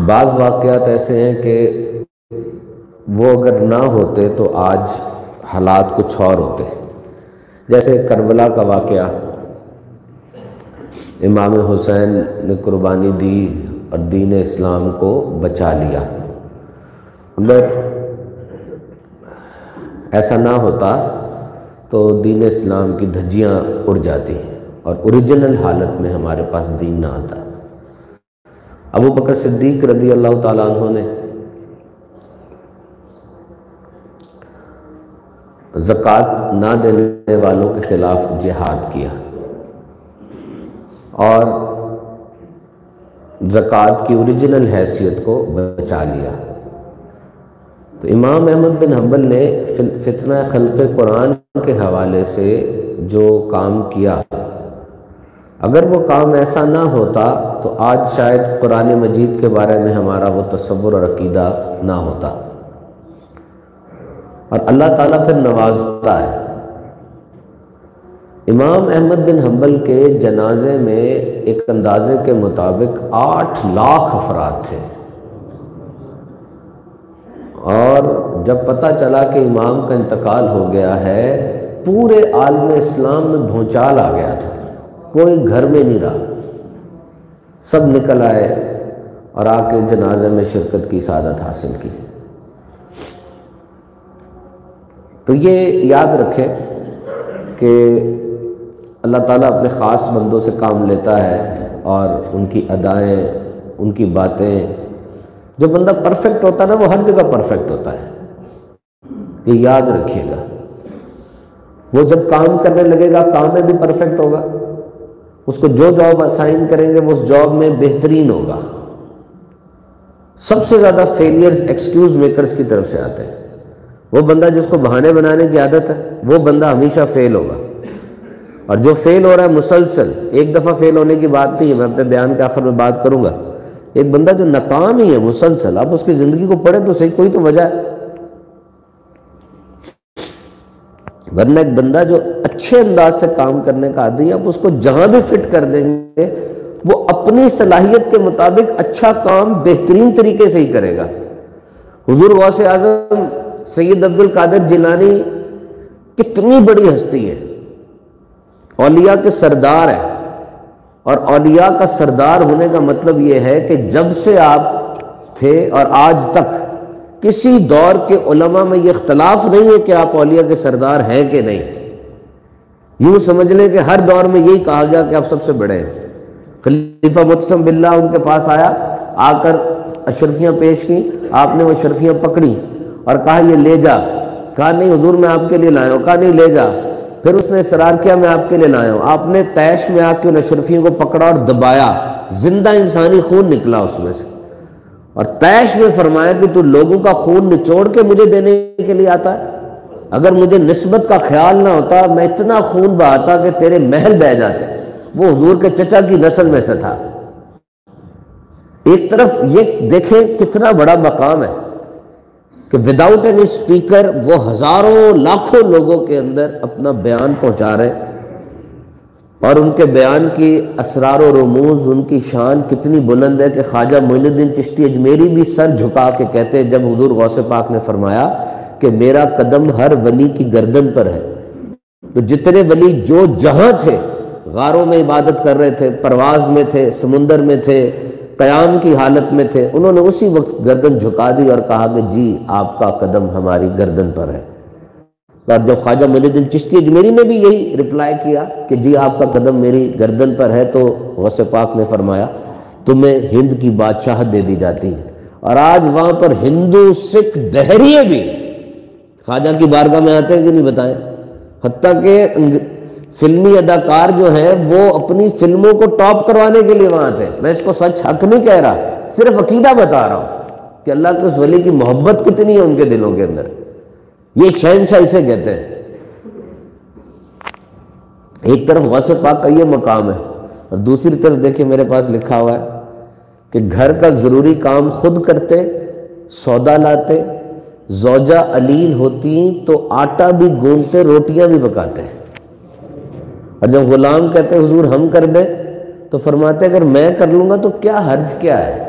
بعض واقعات ایسے ہیں کہ وہ اگر نہ ہوتے تو آج حالات کچھ اور ہوتے، جیسے کربلا کا واقعہ، امام حسین نے قربانی دی اور دین اسلام کو بچا لیا۔ اگر ایسا نہ ہوتا تو دین اسلام کی دھجیاں اڑ جاتی اور اوریجنل حالت میں ہمارے پاس دین نہ آتا۔ ابو بکر صدیق رضی اللہ تعالیٰ عنہ نے زکوٰۃ نہ دینے والوں کے خلاف جہاد کیا اور زکوٰۃ کی اوریجنل حیثیت کو بچا لیا۔ تو امام احمد بن حنبل نے فتنہ خلق قرآن کے حوالے سے جو کام کیا، اگر وہ کام ایسا نہ ہوتا تو آج شاید قرآن مجید کے بارے میں ہمارا وہ تصور اور عقیدہ نہ ہوتا، اور اللہ تعالیٰ پھر نوازتا ہے۔ امام احمد بن حنبل کے جنازے میں ایک اندازے کے مطابق 8 لاکھ افراد تھے، اور جب پتہ چلا کہ امام کا انتقال ہو گیا ہے، پورے عالم اسلام میں بھونچال آ گیا تھا، کوئی گھر میں نہیں رہا، سب نکل آئے اور آ کے جنازے میں شرکت کی سعادت حاصل کی۔ تو یہ یاد رکھیں کہ اللہ تعالیٰ اپنے خاص بندوں سے کام لیتا ہے، اور ان کی ادائیں، ان کی باتیں، جو بندہ پرفیکٹ ہوتا ہے نا وہ ہر جگہ پرفیکٹ ہوتا ہے، یہ یاد رکھیے گا۔ وہ جب کام کرنے لگے گا کام میں بھی پرفیکٹ ہوگا، اس کو جو جاب اسائن کریں گے وہ اس جاب میں بہترین ہوگا۔ سب سے زیادہ فیلیئرز ایکسکیوز میکرز کی طرف سے آتے ہیں۔ وہ بندہ جس کو بہانے بنانے کی عادت ہے وہ بندہ ہمیشہ فیل ہوگا، اور جو فیل ہو رہا ہے مسلسل، ایک دفعہ فیل ہونے کی بات نہیں ہے، میں اپنے بیان کے آخر میں بات کروں گا۔ ایک بندہ جو ناکام ہی ہے مسلسل، آپ اس کی زندگی کو پڑھیں تو صحیح، کوئی تو وجہ ہے، ورنہ ایک بندہ جو اچھے انداز سے کام کرنے کا عادی ہے، آپ اس کو جہاں بھی فٹ کر دیں گے وہ اپنی صلاحیت کے مطابق اچھا کام بہترین طریقے سے ہی کرے گا۔ حضور غوث اعظم سید عبد القادر جیلانی کتنی بڑی ہستی ہے، اولیاء کے سردار ہے، اور اولیاء کا سردار ہونے کا مطلب یہ ہے کہ جب سے آپ تھے اور آج تک کسی دور کے علماء میں یہ اختلاف نہیں ہے کہ آپ اولیاء کے سردار ہیں کہ نہیں۔ یوں سمجھ لیں کہ ہر دور میں یہی کہا گیا کہ آپ سب سے بڑے ہیں۔ خلیفہ متسم باللہ ان کے پاس آیا، آ کر اشرفیاں پیش کی، آپ نے وہ اشرفیاں پکڑی اور کہا یہ لے جا، کہا نہیں حضور میں آپ کے لیے لایا ہوں، کہا نہیں لے جا، پھر اس نے اصرار کیا میں آپ کے لیے لایا ہوں، آپ نے تیش میں آ کے ان اشرفیوں کو پکڑا اور دبایا، زندہ انسانی خون نکلا اس میں سے، اور تیش میں فرمایا کہ تو لوگوں کا خون نچوڑ کے مجھے دینے کے لیے آتا ہے، اگر مجھے نسبت کا خیال نہ ہوتا میں اتنا خون بہاتا کہ تیرے محل بہہ جاتے۔ وہ حضور کے چچا کی نسل میں سے تھا۔ ایک طرف یہ دیکھیں کتنا بڑا مقام ہے کہ وداؤٹ اینی اسپیکر وہ ہزاروں لاکھوں لوگوں کے اندر اپنا بیان پہنچا رہے، اور ان کے بیان کی اسرار و رموز، ان کی شان کتنی بلند ہے کہ خواجہ معین الدین چشتی اجمیری بھی سر جھکا کے کہتے ہیں جب حضور غوث پاک نے فرمایا کہ میرا قدم ہر ولی کی گردن پر ہے، تو جتنے ولی جو جہاں تھے، غاروں میں عبادت کر رہے تھے، پرواز میں تھے، سمندر میں تھے، قیام کی حالت میں تھے، انہوں نے اسی وقت گردن جھکا دی اور کہا کہ جی آپ کا قدم ہماری گردن پر ہے۔ اور جب خواجہ معین الدین چشتی اجمیری نے بھی یہی رپلائی کیا کہ جی آپ کا قدم میری گردن پر ہے، تو غوث پاک نے فرمایا تمہیں ہند کی بادشاہت دے دی جاتی ہے، اور آج وہاں پر ہندو سکھ دہریے بھی خواجہ کی بارگاہ میں آتے ہیں کہ نہیں بتائیں، حتیٰ کہ فلمی اداکار جو ہیں وہ اپنی فلموں کو ٹاپ کروانے کے لیے وہاں آتے ہیں۔ میں اس کو سچ حق نہیں کہہ رہا، صرف عقیدہ بتا رہا ہوں کہ اللہ کے اس ولی کی محبت کتنی ہے ان کے دلوں کے اندر، یہ شہنشاہ اسے کہتے ہیں۔ ایک طرف غوث پاک کا یہ مقام ہے، اور دوسری طرف دیکھیں میرے پاس لکھا ہوا ہے کہ گھر کا ضروری کام خود کرتے، سودا لاتے، زوجہ علیل ہوتی تو آٹا بھی گوندتے، روٹیاں بھی پکاتے، اور جب غلام کہتے حضور ہم کر دیں تو فرماتے اگر میں کر لوں گا تو کیا حرج کیا ہے؟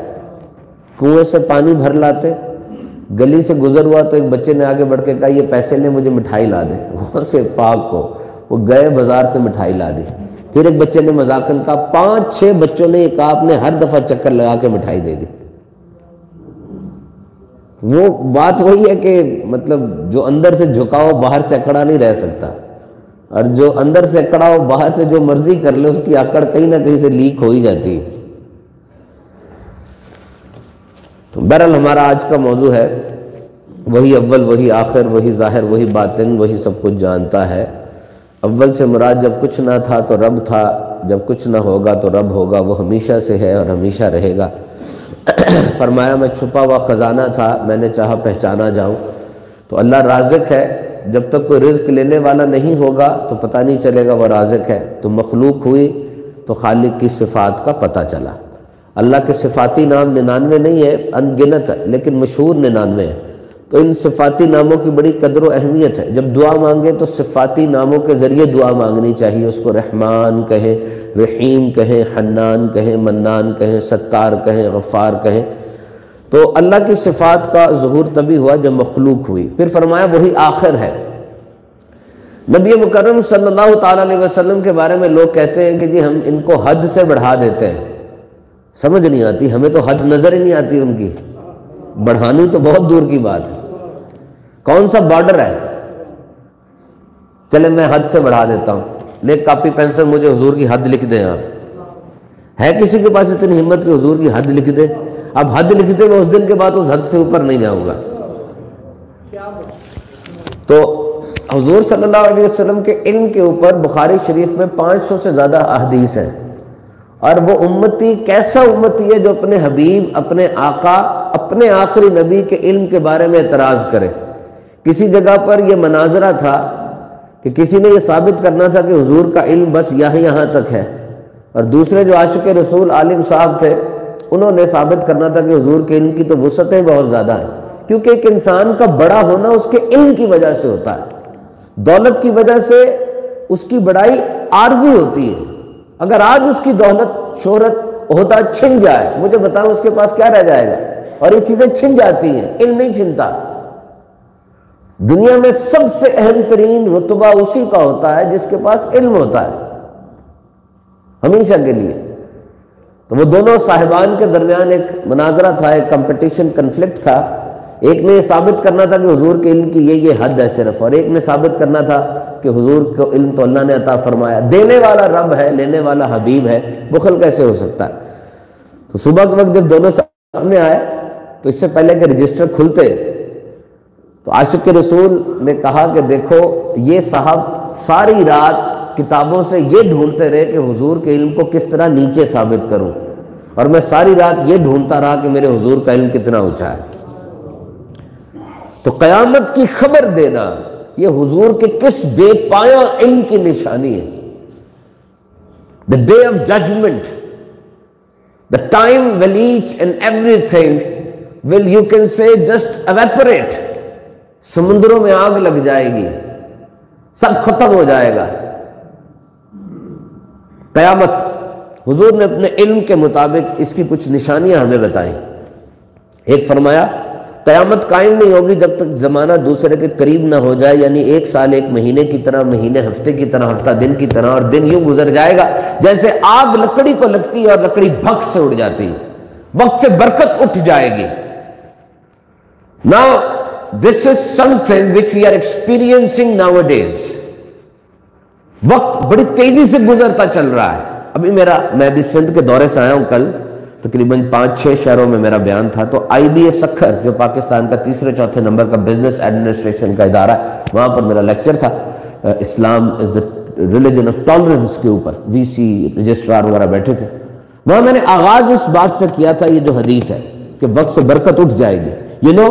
کنویں سے پانی بھر لاتے، گلی سے گزر ہوا تو ایک بچے نے آگے بڑھ کے کہا یہ پیسے لے مجھے مٹھائی لا دے، غور سے پاک کو وہ گئے بازار سے مٹھائی لا دی۔ پھر ایک بچے نے مذاقاً کہا 5-6 بچوں نے یہ کہا آپ نے ہر دفعہ چکر لگا کے مٹھائی دے دی۔ وہ بات وہی ہے کہ مطلب جو اندر سے جھکاؤ باہر سے اکڑا نہیں رہ سکتا، اور جو اندر سے اکڑا ہو باہر سے جو مرضی کر لے اس کی اکڑ کہیں نہ کہیں سے لیک ہو ہی جاتی ہے۔ تو بہرحال ہمارا آج کا موضوع ہے وہی اول وہی آخر وہی ظاہر وہی باطن وہی سب کچھ جانتا ہے۔ اول سے مراد جب کچھ نہ تھا تو رب تھا، جب کچھ نہ ہوگا تو رب ہوگا، وہ ہمیشہ سے ہے اور ہمیشہ رہے گا۔ فرمایا میں چھپا ہوا خزانہ تھا، میں نے چاہا پہچانا جاؤں۔ تو اللہ رازق ہے، جب تک کوئی رزق لینے والا نہیں ہوگا تو پتہ نہیں چلے گا وہ رازق ہے۔ تو مخلوق ہوئی تو خالق کی صفات کا پتہ چلا۔ اللہ کے صفاتی نام 99 نہیں ہے، ان گنت ہے، لیکن مشہور 99 ہے۔ تو ان صفاتی ناموں کی بڑی قدر و اہمیت ہے۔ جب دعا مانگے تو صفاتی ناموں کے ذریعے دعا مانگنی چاہیے۔ اس کو رحمان کہیں، رحیم کہیں، حنان کہیں، منان کہیں، ستار کہیں، غفار کہیں۔ تو اللہ کی صفات کا ظہور تبھی ہوا جب مخلوق ہوئی۔ پھر فرمایا وہی آخر ہے۔ نبی مکرم صلی اللہ تعالیٰ علیہ وسلم کے بارے میں لوگ کہتے ہیں کہ جی ہم ان کو حد سے بڑھا دیتے ہیں، سمجھ نہیں آتی، ہمیں تو حد نظر ہی نہیں آتی ان کی، بڑھانی تو بہت دور کی بات ہے۔ کون سا بارڈر ہے؟ چلے میں حد سے بڑھا دیتا ہوں، لے کاپی پینسل مجھے حضور کی حد لکھ دیں۔ آپ ہے کسی کے پاس اتنی ہمت کہ حضور کی حد لکھ دے؟ اب حد لکھ دے، میں اس دن کے بعد اس حد سے اوپر نہیں جاؤں گا۔ تو حضور صلی اللہ علیہ وسلم کے علم کے اوپر بخاری شریف میں 500 سے زیادہ احادیث ہیں، اور وہ امتی کیسا امتی ہے جو اپنے حبیب، اپنے آقا، اپنے آخری نبی کے علم کے بارے میں اعتراض کرے۔ کسی جگہ پر یہ مناظرہ تھا کہ کسی نے یہ ثابت کرنا تھا کہ حضور کا علم بس یہاں تک ہے، اور دوسرے جو عاشق رسول عالم صاحب تھے انہوں نے ثابت کرنا تھا کہ حضور کے علم کی تو وسعتیں بہت زیادہ ہیں، کیونکہ ایک انسان کا بڑا ہونا اس کے علم کی وجہ سے ہوتا ہے۔ دولت کی وجہ سے اس کی بڑائی عارضی ہوتی ہے۔ اگر آج اس کی دولت، شہرت، عہدہ چھن جائے، مجھے بتاؤ اس کے پاس کیا رہ جائے گا؟ اور یہ چیزیں چھن جاتی ہیں، علم نہیں چھنتا۔ دنیا میں سب سے اہم ترین رتبہ اسی کا ہوتا ہے جس کے پاس علم ہوتا ہے، ہمیشہ کے لیے۔ تو وہ دونوں صاحبان کے درمیان ایک مناظرہ تھا، ایک کمپٹیشن، کنفلکٹ تھا۔ ایک نے یہ ثابت کرنا تھا کہ حضور کے علم کی یہ حد ہے صرف، اور ایک نے ثابت کرنا تھا کہ حضور کو علم تو اللہ نے عطا فرمایا، دینے والا رب ہے، لینے والا حبیب ہے، بخل کیسے ہو سکتا ہے؟ تو صبح کے وقت جب دونوں سامنے آئے تو اس سے پہلے کہ رجسٹر کھلتے تو عاشق رسول نے کہا کہ دیکھو یہ صاحب ساری رات کتابوں سے یہ ڈھونڈتے رہے کہ حضور کے علم کو کس طرح نیچے ثابت کروں، اور میں ساری رات یہ ڈھونڈتا رہا کہ میرے حضور کا علم کتنا اونچا ہے۔ تو قیامت کی خبر دینا یہ حضور کے کس بے پایا علم کی نشانی ہے۔ The day of judgment, the time will each and everything will, you can say, just evaporate. سمندروں میں آگ لگ جائے گی، سب ختم ہو جائے گا۔ قیامت، حضور نے اپنے علم کے مطابق اس کی کچھ نشانیاں ہمیں بتائیں۔ ایک فرمایا قیامت قائم نہیں ہوگی جب تک زمانہ دوسرے کے قریب نہ ہو جائے، یعنی ایک سال ایک مہینے کی طرح، مہینے ہفتے کی طرح، ہفتہ دن کی طرح، اور دن یوں گزر جائے گا جیسے آگ لکڑی کو لگتی ہے اور لکڑی بھگ سے اڑ جاتی ہے، وقت سے برکت اٹھ جائے گی۔ Now this is something which we are experiencing nowadays۔ وقت بڑی تیزی سے گزرتا چل رہا ہے۔ ابھی میں بھی سندھ کے دورے سے آیا ہوں، کل تقریباً 5-6 شہروں میں میرا بیان تھا۔ تو آئی بی اے سکھر جو پاکستان کا 3-4 نمبر کا بزنس ایڈمنسٹریشن کا ادارہ ہے، وہاں پر میرا لیکچر تھا، اسلام از دا ریلیجن آف ٹالرنس کے اوپر، وی سی رجسٹرار وغیرہ بیٹھے تھے۔ وہاں میں نے آغاز اس بات سے کیا تھا، یہ جو حدیث ہے کہ وقت سے برکت اٹھ جائے گی۔ You know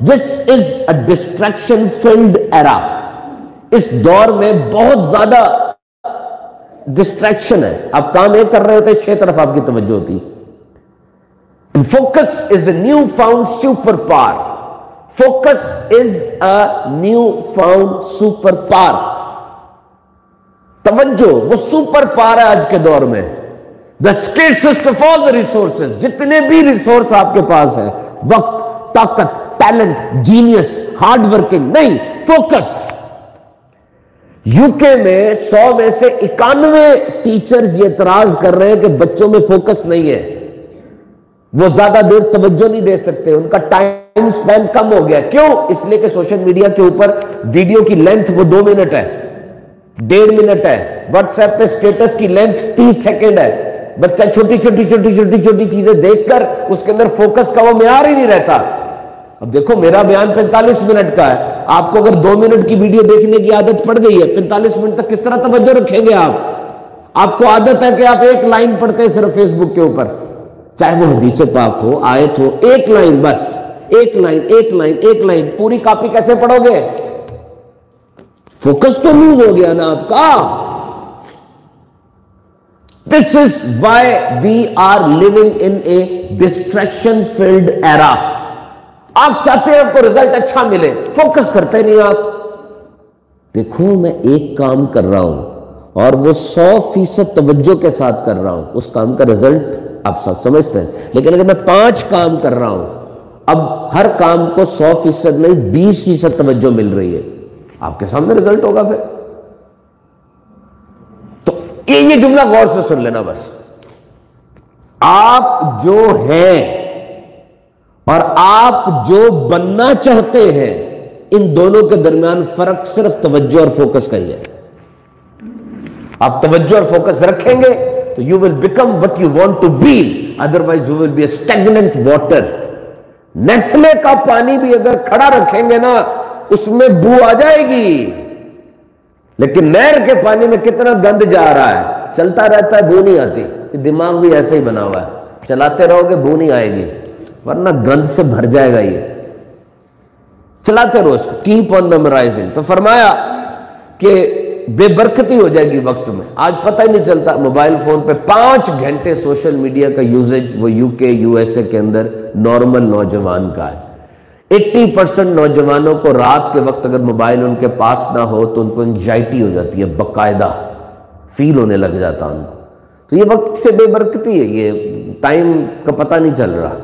this is a distraction filled era. اس دور میں بہت زیادہ ڈسٹریکشن ہے، آپ کام ایک کر رہے ہوتے 6 طرف آپ کی توجہ ہوتی۔ Focus is a new found superpower. Focus is a new found superpower. توجہ وہ سپر پاور ہے آج کے دور میں۔ the scarcest of all the resources, جتنے بھی ریسورس آپ کے پاس ہے، وقت، طاقت، ٹیلنٹ، جینیس، ہارڈ ورکنگ، نہیں، فوکس. یو کے میں 100 میں سے 91 ٹیچرز یہ اعتراض کر رہے ہیں کہ بچوں میں فوکس نہیں ہے، وہ زیادہ دیر توجہ نہیں دے سکتے، ان کا ٹائم سپین کم ہو گیا. کیوں؟ اس لیے کہ سوشل میڈیا کے اوپر ویڈیو کی لینتھ وہ 2 منٹ ہے، 1.5 منٹ ہے. واٹس ایپ پہ سٹیٹس کی لینتھ 30 سیکنڈ ہے. بچہ چھوٹی چھوٹی چیزیں دیکھ کر اس کے اندر فوکس کا وہ معیار ہی نہیں رہتا. اب دیکھو میرا بیان 45 منٹ کا ہے، آپ کو اگر 2 منٹ کی ویڈیو دیکھنے کی عادت پڑ گئی ہے، 45 منٹ تک کس طرح توجہ رکھیں گے آپ؟ آپ کو عادت ہے کہ آپ ایک لائن پڑھتے ہیں صرف فیس بک کے اوپر، چاہے وہ حدیث پاک ہو، آیت ہو، ایک لائن بس، ایک لائن، پوری کاپی کیسے پڑھو گے؟ فوکس تو لوز ہو گیا نا آپ کا. This is why we are living in a distraction filled era. آپ چاہتے ہیں آپ کو رزلٹ اچھا ملے، فوکس کرتے نہیں آپ. دیکھو میں ایک کام کر رہا ہوں اور وہ 100% توجہ کے ساتھ کر رہا ہوں، اس کام کا رزلٹ آپ سب سمجھتے ہیں. لیکن اگر میں 5 کام کر رہا ہوں، اب ہر کام کو 100% نہیں 20% توجہ مل رہی ہے، آپ کے سامنے رزلٹ ہوگا. پھر تو یہ جملہ غور سے سن لینا بس. آپ جو ہیں اور آپ جو بننا چاہتے ہیں، ان دونوں کے درمیان فرق صرف توجہ اور فوکس کا ہی ہے. آپ توجہ اور فوکس رکھیں گے تو you will become what you want to be, otherwise you will be a stagnant water. Nestle کا پانی بھی اگر کھڑا رکھیں گے نا اس میں بو آ جائے گی، لیکن نہر کے پانی میں کتنا گند جا رہا ہے، چلتا رہتا ہے، بو نہیں آتی. دماغ بھی ایسے ہی بنا ہوا ہے، چلاتے رہو گے بو نہیں آئے گی، ورنہ گند سے بھر جائے گا. یہ چلاتے رہو اس کو، کیپ آن میمورائزنگ. تو فرمایا کہ بے برکتی ہو جائے گی وقت میں. آج پتہ ہی نہیں چلتا، موبائل فون پہ 5 گھنٹے سوشل میڈیا کا یوزیج وہ یو کے USA کے اندر نارمل نوجوان کا ہے. 80% نوجوانوں کو رات کے وقت اگر موبائل ان کے پاس نہ ہو تو ان کو انگزائٹی ہو جاتی ہے، باقاعدہ فیل ہونے لگ جاتا ان کو. تو یہ وقت سے بے برکتی ہے، یہ ٹائم کا پتہ نہیں چل رہا.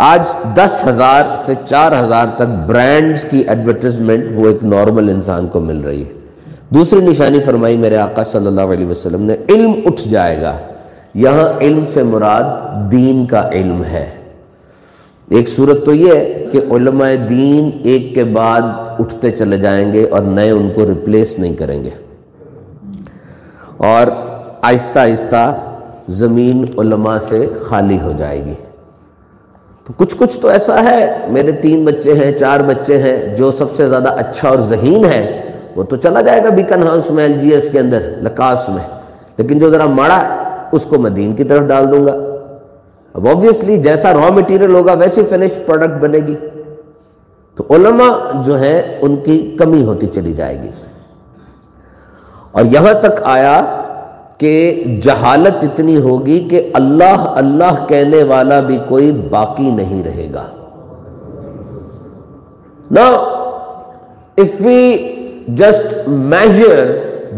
آج 10,000 سے 4,000 تک برانڈز کی ایڈورٹائزمنٹ وہ ایک نارمل انسان کو مل رہی ہے. دوسری نشانی فرمائی میرے آقا صلی اللہ علیہ وسلم نے، علم اٹھ جائے گا. یہاں علم سے مراد دین کا علم ہے. ایک صورت تو یہ ہے کہ علماء دین ایک کے بعد اٹھتے چلے جائیں گے اور نئے ان کو ریپلیس نہیں کریں گے، اور آہستہ آہستہ زمین علماء سے خالی ہو جائے گی. تو کچھ تو ایسا ہے، میرے 3 بچے ہیں، 4 بچے ہیں، جو سب سے زیادہ اچھا اور ذہین ہے وہ تو چلا جائے گا بیکن ہاؤس میں، LGS کے اندر، لکاس میں، لیکن جو ذرا ماڑا اس کو میں دین کی طرف ڈال دوں گا. اب obviously جیسا را مٹیریل ہوگا ویسی فنش پروڈکٹ بنے گی. تو علماء جو ہیں ان کی کمی ہوتی چلی جائے گی. اور یہاں تک آیا کہ جہالت اتنی ہوگی کہ اللہ اللہ کہنے والا بھی کوئی باقی نہیں رہے گا. Now, if we just measure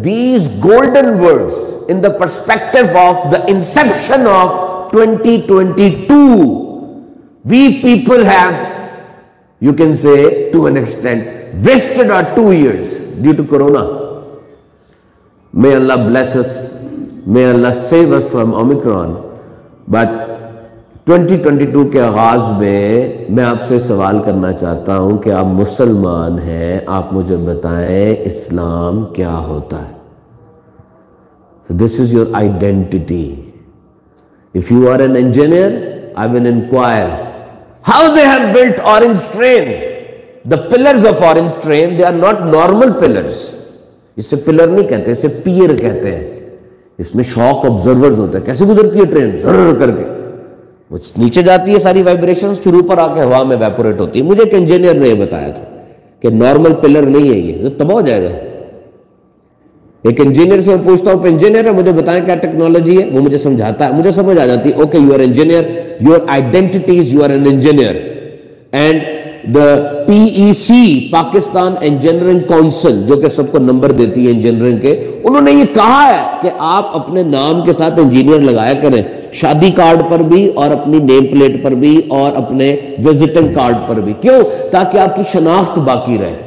these golden words in the perspective of the inception of 2022, we people have, you can say to an extent, wasted our 2 years due to Corona. May Allah bless us. May Allah save us from Omicron. But 2022 کے آغاز میں آپ سے سوال کرنا چاہتا ہوں کہ آپ مسلمان ہیں، آپ مجھے بتائیں اسلام کیا ہوتا ہے. So this is your identity. If you are an engineer, I will inquire how they have built Orange Train. The pillars of Orange Train, they are not normal pillars. اسے پلر نہیں کہتے، اسے پیر کہتے ہیں. اس میں شاک آبزرورز ہوتا ہے، کیسے گزرتی ہے ٹرین، زر کر کے وہ نیچے جاتی ہے، ساری وائبریشنز پھر اوپر آ کے ہوا میں ویپوریٹ ہوتی ہے. مجھے ایک انجینئر نے یہ بتایا تھا کہ نارمل پلر نہیں ہے، یہ تباہ ہو جائے گا. ایک انجینئر سے میں پوچھتا ہوں، انجینئر ہے، مجھے بتائیں کیا ٹیکنالوجی ہے، وہ مجھے سمجھاتا ہے، مجھے سمجھ آ جاتی ہے. Okay, you are engineer, your identity is you are an engineer. And PEC Pakistan engineering council جو کہ سب کو نمبر دیتی ہے انجینئرنگ کے، انہوں نے یہ کہا ہے کہ آپ اپنے نام کے ساتھ انجینئر لگایا کریں، شادی کارڈ پر بھی اور اپنی نیم پلیٹ پر بھی اور اپنے وزٹنگ کارڈ پر بھی. کیوں؟ تاکہ آپ کی شناخت باقی رہے.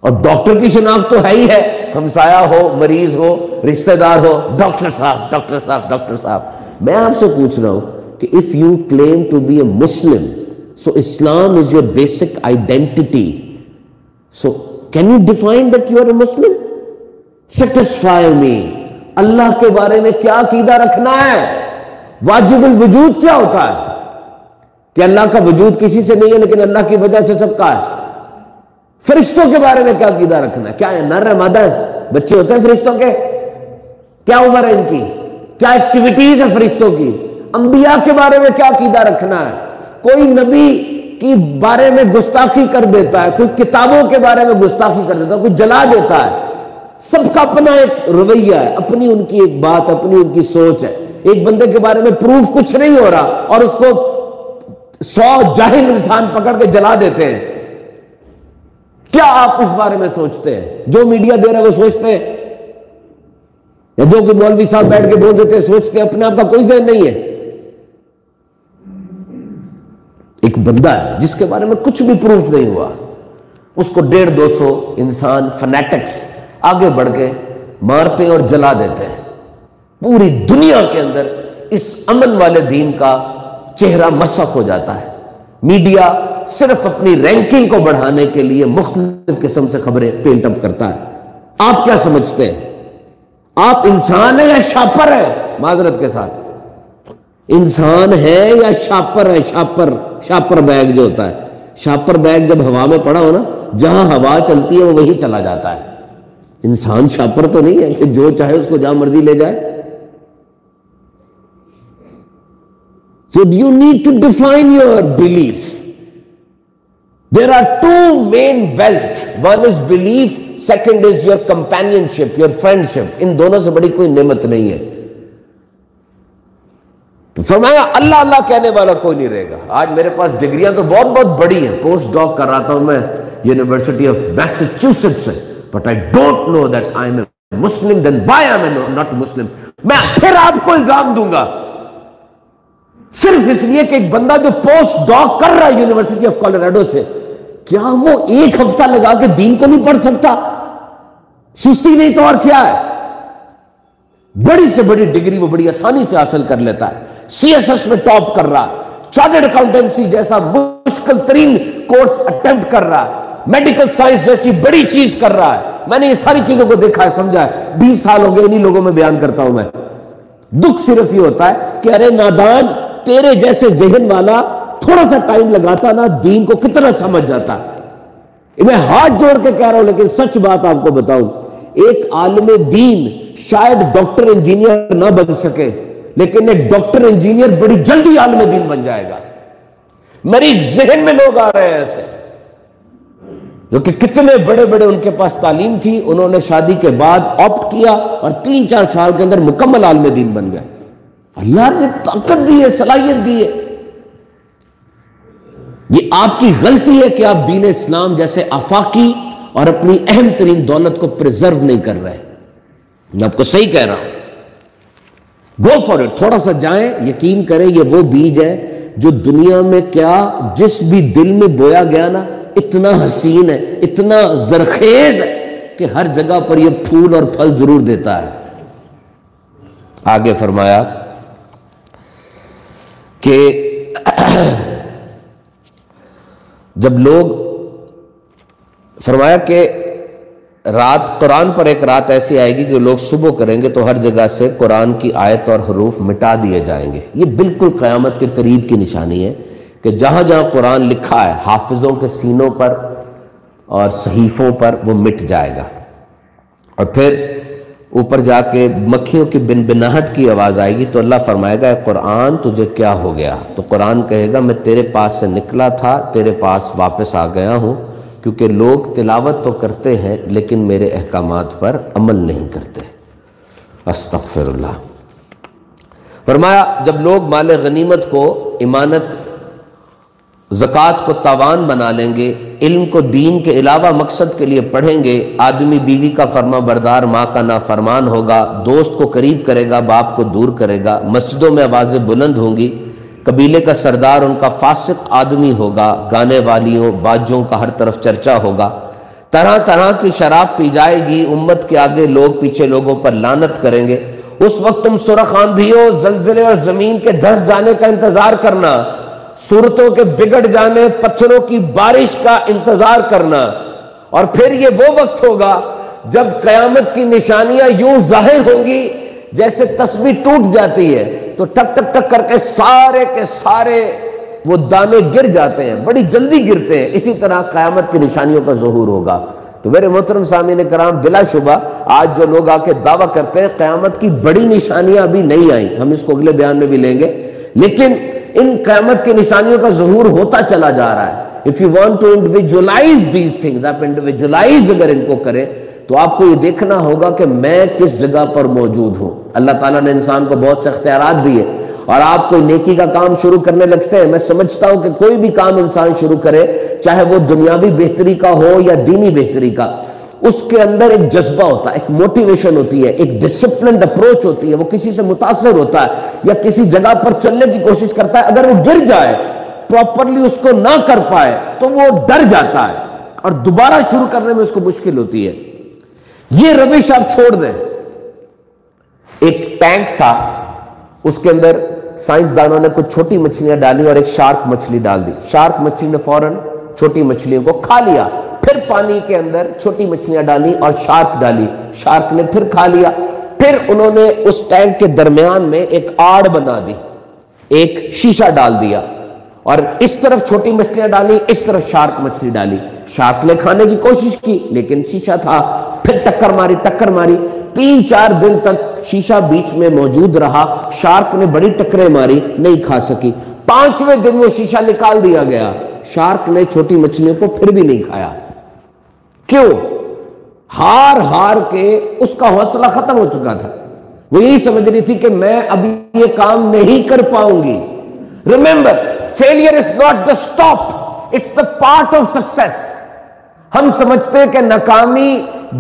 اور ڈاکٹر کی شناخت تو ہے ہی ہے، ہمسایہ ہو، مریض ہو، رشتہ دار ہو، ڈاکٹر صاحب ڈاکٹر صاحب ڈاکٹر صاحب. میں آپ سے پوچھ رہا ہوں کہ if you claim to be a Muslim, so Islam is your basic identity. So can you define that you are a Muslim? Satisfy me. اللہ کے بارے میں کیا عقیدہ رکھنا ہے؟ واجب الوجود کیا ہوتا ہے؟ کہ اللہ کا وجود کسی سے نہیں ہے لیکن اللہ کی وجہ سے سب کا ہے. فرشتوں کے بارے میں کیا عقیدہ رکھنا ہے؟ کیا ہے؟ نر ہے، مادہ ہے؟ بچے ہوتے ہیں فرشتوں کے؟ کیا عمر ہے ان کی؟ کیا ایکٹیویٹیز ہے فرشتوں کی؟ انبیاء کے بارے میں کیا عقیدہ رکھنا ہے؟ کوئی نبی کی بارے میں گستاخی کر دیتا ہے، کوئی کتابوں کے بارے میں گستاخی کر دیتا ہے، کوئی جلا دیتا ہے. سب کا اپنا ایک رویہ ہے، اپنی ان کی ایک بات، اپنی ان کی سوچ ہے. ایک بندے کے بارے میں پروف کچھ نہیں ہو رہا اور اس کو 100 جاہل انسان پکڑ کے جلا دیتے ہیں. کیا آپ اس بارے میں سوچتے ہیں؟ جو میڈیا دے رہا ہے وہ سوچتے ہیں، یا جو کہ مولوی صاحب بیٹھ کے بول دیتے ہیں سوچتے ہیں؟ اپنے آپ کا کوئی ذہن نہیں ہے. ایک بندہ ہے جس کے بارے میں کچھ بھی پروف نہیں ہوا، اس کو 150-200 انسان فنیٹکس آگے بڑھ کے مارتے ہیں اور جلا دیتے ہیں. پوری دنیا کے اندر اس امن والے دین کا چہرہ مسخ ہو جاتا ہے. میڈیا صرف اپنی رینکنگ کو بڑھانے کے لیے مختلف قسم سے خبریں پینٹ اپ کرتا ہے. آپ کیا سمجھتے ہیں؟ آپ انسان ہیں یا شاپر ہیں؟ معذرت کے ساتھ، انسان ہے یا شاپر ہے؟ شاپر بیگ جو ہوتا ہے، شاپر بیگ جب ہوا میں پڑا ہو نا، جہاں ہوا چلتی ہے وہ وہیں چلا جاتا ہے. انسان شاپر تو نہیں ہے کہ جو چاہے اس کو جہاں مرضی لے جائے. So you need to define your belief. There are two main wealth. One is belief, second is your companionship, your friendship. ان دونوں سے بڑی کوئی نعمت نہیں ہے. تو فرمایا اللہ اللہ کہنے والا کوئی نہیں رہے گا. آج میرے پاس ڈگریاں تو بہت بہت بڑی ہیں، پوسٹ ڈاک کر رہا تھا ہوں میں یونیورسٹی آف میساچوسٹس سے، but I don't know that I am a Muslim, then why am I not Muslim? میں پھر آپ کو الزام دوں گا صرف اس لیے کہ ایک بندہ جو پوسٹ ڈاک کر رہا ہے یونیورسٹی آف کولوراڈو سے، کیا وہ ایک ہفتہ لگا کے دین کو نہیں پڑھ سکتا؟ سستی نہیں تو اور کیا ہے؟ بڑی سے بڑی ڈگری وہ بڑی آسانی سے حاصل کر لیتا ہے. CSS میں ٹاپ کر رہا ہے، چارٹرڈ اکاؤنٹنسی جیسا مشکل ترین کورس اٹیمپٹ کر رہا ہے، میڈیکل سائنس جیسی بڑی چیز کر رہا ہے. میں نے یہ ساری چیزوں کو دیکھا ہے، سمجھا ہے. 20 سال ہو گئے انہی لوگوں میں بیان کرتا ہوں میں. دکھ صرف یہ ہوتا ہے کہ ارے نادان، تیرے جیسے ذہن والا تھوڑا سا ٹائم لگاتا نا دین کو کتنا سمجھ جاتا. میں ہاتھ جوڑ کے کہہ رہا ہوں لیکن سچ بات آپ کو بتاؤں، ایک عالم دین شاید ڈاکٹر انجینئر نہ بن سکے لیکن ایک ڈاکٹر انجینئر بڑی جلدی عالم دین بن جائے گا. میری ذہن میں لوگ آ رہے ہیں ایسے جو کہ کتنے بڑے بڑے ان کے پاس تعلیم تھی، انہوں نے شادی کے بعد آپٹ کیا اور 3-4 سال کے اندر مکمل عالم دین بن گئے. اللہ نے طاقت دی ہے، صلاحیت دی ہے. یہ آپ کی غلطی ہے کہ آپ دین اسلام جیسے آفاقی اور اپنی اہم ترین دولت کو پریزرو نہیں کر رہے. میں آپ کو صحیح کہہ رہا ہوں، گو فار اٹ. تھوڑا سا جائیں، یقین کریں یہ وہ بیج ہے جو دنیا میں کیا جس بھی دل میں بویا گیا نا، اتنا حسین ہے، اتنا زرخیز ہے کہ ہر جگہ پر یہ پھول اور پھل ضرور دیتا ہے. آگے فرمایا کہ جب لوگ، فرمایا کہ رات قرآن پر ایک رات ایسی آئے گی کہ لوگ صبح کریں گے تو ہر جگہ سے قرآن کی آیت اور حروف مٹا دیے جائیں گے. یہ بالکل قیامت کے قریب کی نشانی ہے کہ جہاں جہاں قرآن لکھا ہے حافظوں کے سینوں پر اور صحیفوں پر وہ مٹ جائے گا. اور پھر اوپر جا کے مکھیوں کی بنبناہٹ کی آواز آئے گی تو اللہ فرمائے گا اے قرآن تجھے کیا ہو گیا؟ تو قرآن کہے گا میں تیرے پاس سے نکلا تھا، تیرے پاس واپس آ گیا ہوں، کیونکہ لوگ تلاوت تو کرتے ہیں لیکن میرے احکامات پر عمل نہیں کرتے. استغفر اللہ. فرمایا جب لوگ مال غنیمت کو امانت زکوٰۃ کو تاوان بنا لیں گے، علم کو دین کے علاوہ مقصد کے لیے پڑھیں گے، آدمی بیوی کا فرما بردار، ماں کا نافرمان ہوگا، دوست کو قریب کرے گا، باپ کو دور کرے گا، مسجدوں میں آوازیں بلند ہوں گی، قبیلے کا سردار ان کا فاسق آدمی ہوگا، گانے والیوں باجوں کا ہر طرف چرچا ہوگا، طرح طرح کی شراب پی جائے گی، امت کے آگے لوگ پیچھے لوگوں پر لعنت کریں گے۔ اس وقت تم سرخ آندھیوں، زلزلے اور زمین کے دھس جانے کا انتظار کرنا، صورتوں کے بگڑ جانے، پتھروں کی بارش کا انتظار کرنا، اور پھر یہ وہ وقت ہوگا جب قیامت کی نشانیاں یوں ظاہر ہوں گی جیسے تسبیح ٹوٹ جاتی ہے تو ٹک ٹک ٹک کر کے سارے کے سارے وہ دانے گر جاتے ہیں، بڑی جلدی گرتے ہیں۔ اسی طرح قیامت کی نشانیوں کا ظہور ہوگا۔ تو میرے محترم سامعین کرام، بلا شبہ آج جو لوگ آ کے دعویٰ کرتے ہیں قیامت کی بڑی نشانیاں ابھی نہیں آئیں، ہم اس کو اگلے بیان میں بھی لیں گے، لیکن ان قیامت کی نشانیوں کا ظہور ہوتا چلا جا رہا ہے۔ If you want to individualize these things، آپ individualize اگر ان کو کریں تو آپ کو یہ دیکھنا ہوگا کہ میں کس جگہ پر موجود ہوں۔ اللہ تعالیٰ نے انسان کو بہت سے اختیارات دیے، اور آپ کوئی نیکی کا کام شروع کرنے لگتے ہیں، میں سمجھتا ہوں کہ کوئی بھی کام انسان شروع کرے، چاہے وہ دنیاوی بہتری کا ہو یا دینی بہتری کا، اس کے اندر ایک جذبہ ہوتا ہے، ایک موٹیویشن ہوتی ہے، ایک ڈسپلنڈ اپروچ ہوتی ہے، وہ کسی سے متاثر ہوتا ہے یا کسی جگہ پر چلنے کی کوشش کرتا ہے، اگر وہ گر جائے، پراپرلی اس کو نہ کر پائے تو وہ ڈر جاتا ہے اور دوبارہ شروع کرنے میں اس کو مشکل ہوتی ہے۔ یہ روش آپ چھوڑ دیں۔ ایک ٹینک تھا، اس کے اندر سائنسدانوں نے کچھ چھوٹی مچھلیاں ڈالی اور ایک شارک مچھلی ڈال دی۔ شارک مچھلی نے فوراً چھوٹی مچھلیوں کو کھا لیا، پھر پانی کے اندر چھوٹی مچھلیاں ڈالی اور شارک ڈالی، شارک نے پھر کھا لیا۔ پھر انہوں نے اس ٹینک کے درمیان میں ایک آڑ بنا دی، ایک شیشہ ڈال دیا، اور اس طرف چھوٹی مچھلیاں ڈالی، اس طرف شارک مچھلی ڈالی۔ شارک نے کھانے کی کوشش کی لیکن شیشہ تھا، پھر ٹکر ماری 3-4 دن تک شیشہ بیچ میں موجود رہا، شارک نے بڑی ٹکریں ماری، نہیں کھا سکی۔ 5ویں دن وہ شیشہ نکال دیا گیا، شارک نے چھوٹی مچھلیوں کو پھر بھی نہیں کھایا۔ کیوں؟ ہار کے اس کا حوصلہ ختم ہو چکا تھا، وہ یہی سمجھ رہی تھی کہ میں ابھی یہ کام نہیں کر پاؤں گی۔ Remember, failure is not the stop, it's the part of success۔ ہم سمجھتے ہیں کہ ناکامی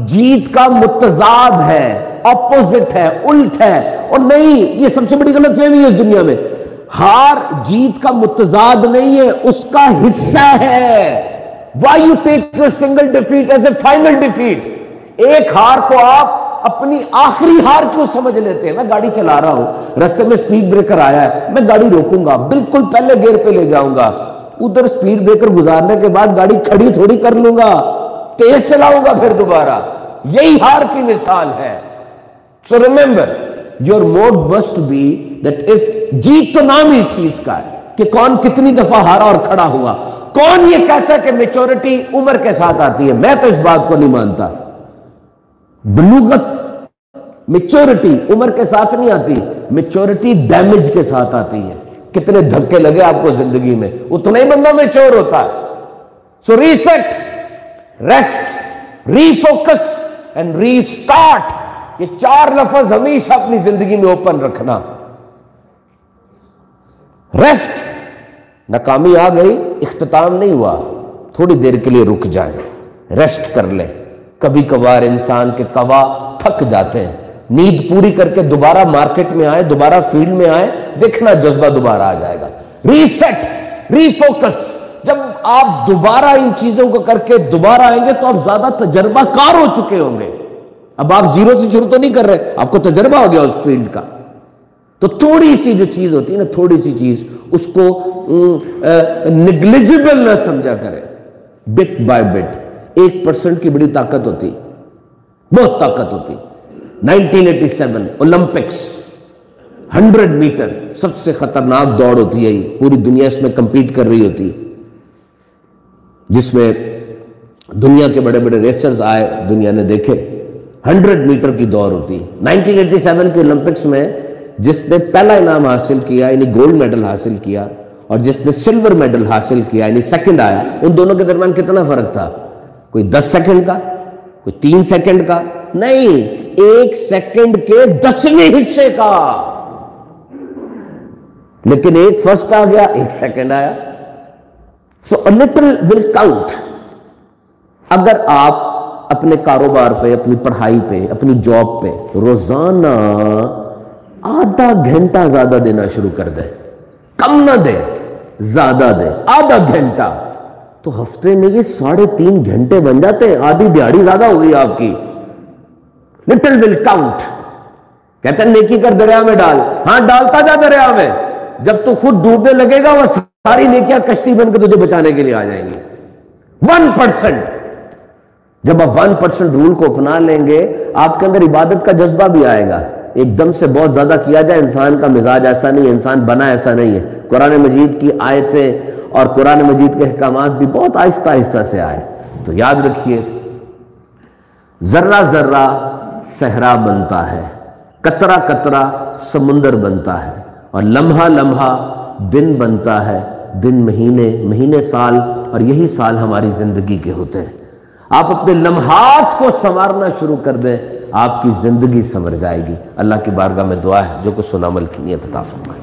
جیت کا متضاد ہے، اپوزٹ ہے، الٹ ہے، اور نہیں، یہ سب سے بڑی غلط فہمی ہے اس دنیا میں۔ ہار جیت کا متضاد نہیں ہے، اس کا حصہ ہے۔ Why you take your single defeat as a final defeat؟ ایک ہار کو آپ اپنی آخری ہار کیوں سمجھ لیتے ہیں؟ میں گاڑی چلا رہا ہوں، رستے میں سپیڈ بریکر آیا ہے، میں گاڑی روکوں گا، بالکل پہلے گیئر پہ لے جاؤں گا، ادھر سپیڈ بریکر گزارنے کے بعد گاڑی کھڑی تھوڑی کر لوں گا، تیز چلاؤں گا پھر دوبارہ۔ یہی ہار کی مثال ہے۔ So remember, your mode must be that if جیت تو نام ہی اس چیز کا ہے کہ کون کتنی دفعہ ہارا اور کھڑا ہوا۔ کون یہ کہتا ہے کہ میچورٹی عمر کے ساتھ آتی ہے؟ میں تو اس بات کو نہیں مانتا۔ بلوغت، میچورٹی عمر کے ساتھ نہیں آتی، میچورٹی ڈیمیج کے ساتھ آتی ہے۔ کتنے دھکے لگے آپ کو زندگی میں، اتنا ہی بندہ میچور ہوتا ہے۔ سو ریسٹ، ریسٹ، ریفوکس اینڈ ریسٹارٹ، یہ 4 لفظ ہمیشہ اپنی زندگی میں اوپن رکھنا۔ ریسٹ، ناکامی آ گئی، اختتام نہیں ہوا، تھوڑی دیر کے لیے رک جائیں، ریسٹ کر لیں۔ کبھی کبھار انسان کے قوا تھک جاتے ہیں، نیند پوری کر کے دوبارہ مارکیٹ میں آئے، دوبارہ فیلڈ میں آئے، دیکھنا جذبہ دوبارہ آ جائے گا۔ ریسیٹ، ریفوکس، جب آپ دوبارہ ان چیزوں کو کر کے دوبارہ آئیں گے تو آپ زیادہ تجربہ کار ہو چکے ہوں گے۔ اب آپ زیرو سے شروع تو نہیں کر رہے، آپ کو تجربہ ہو گیا اس فیلڈ کا۔ تو تھوڑی سی جو چیز ہوتی ہے نا، تھوڑی سی چیز، اس کو نیگلیجبل نہ سمجھا کرے۔ بٹ بائی بٹ 1% کی بڑی طاقت ہوتی، بہت طاقت ہوتی۔ 1987 اولمپکس 100 میٹر سب سے خطرناک دوڑ ہوتی ہے، پوری دنیا اس میں کمپیٹ کر رہی ہوتی، جس میں دنیا کے بڑے بڑے ریسرز آئے، دنیا نے دیکھے۔ 100 میٹر کی دوڑ ہوتی۔ 1987 کے اولمپکس میں جس نے پہلا انعام حاصل کیا یعنی گولڈ میڈل حاصل کیا، اور جس نے سلور میڈل حاصل کیا یعنی سیکنڈ آیا، ان دونوں کے درمیان کتنا فرق تھا؟ کوئی 10 سیکنڈ کا، کوئی 3 سیکنڈ کا نہیں، 1 سیکنڈ کے 10ویں حصے کا۔ لیکن ایک فرسٹ آ گیا، 1 سیکنڈ آیا۔ سو a little will count. اگر آپ اپنے کاروبار پہ، اپنی پڑھائی پہ، اپنی جاب پہ روزانہ آدھا گھنٹہ زیادہ دینا شروع کر دیں، کم نہ دیں زیادہ دیں، آدھا گھنٹہ، تو ہفتے میں یہ 3.5 گھنٹے بن جاتے ہیں، آدھی دیہڑی زیادہ ہو گئی آپ کی. Little will count. کہتے ہیں نیکی کر دریا میں ڈال، ہاں ڈالتا جا دریا میں، جب تو خود ڈوبنے لگے گا وہ ساری نیکیاں کشتی بن کے تجھے بچانے کے لیے آ جائیں گی. 1%. جب آپ 1% رول کو اپنا لیں گے آپ کے اندر عبادت کا جذبہ بھی آئے گا. ایک دم سے بہت زیادہ کیا جائے، انسان کا مزاج ایسا نہیں ہے، انسان بنا ایسا نہیں ہے. قرآن مجید کی آیتیں اور قرآن مجید کے احکامات بھی بہت آہستہ آہستہ سے آئے. تو یاد رکھیے، ذرہ ذرہ صحرا بنتا ہے، قطرہ قطرہ سمندر بنتا ہے، اور لمحہ لمحہ دن بنتا ہے، دن مہینے، مہینے سال، اور یہی سال ہماری زندگی کے ہوتے ہیں. آپ اپنے لمحات کو سنوارنا شروع کر دیں، آپ کی زندگی سنور جائے گی. اللہ کی بارگاہ میں دعا ہے جو کچھ سنا عمل کی نیت عطا فرمائے.